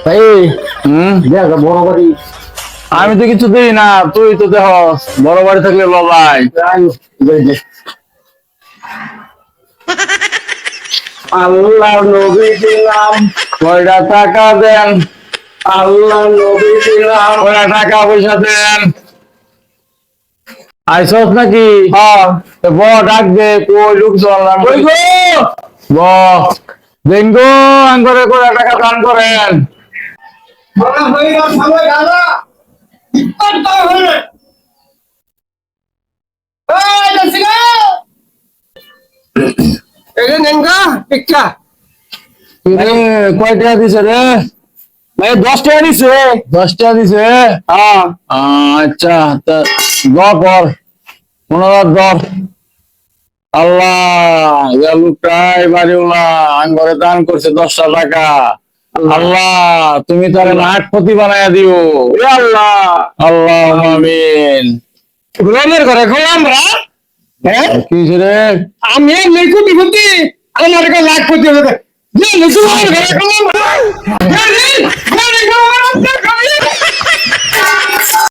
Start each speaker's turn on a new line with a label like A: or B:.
A: ভাই বড় বাড়ি আমি তো কিছু দিই না, তুই তো দেখ বড় বাড়ি থাকলে বাবাই আল্লাহ নবী দিলাম কয়টা টাকা দেন, আল্লাহ নবী দিলাম কয়টা টাকা পয়সা দেন। আইসস নাকি? হ্যাঁ ব ডাক দে, কই লোক চললাম কই গো ব দেন গো আঙ্গরে কয়টা টাকা দান করেন। কয়টা দিছে রে ভাই? 10 টাকা দিছে। 10 টাকা দিছে? হ্যাঁ আচ্ছা তা কর 15,000 আল্লাহ লোকটাই বাড়িওলা আঙ্গরে দান করছে 10টা টাকা। আল্লাহ তুমি তার লাখপতি বানায় দিও আল্লাহ, আল্লাহ আমিন। গোলামের ঘরে গোলাম রা কি রে? আমি কোটিপতি, আমার লাখপতি হবে।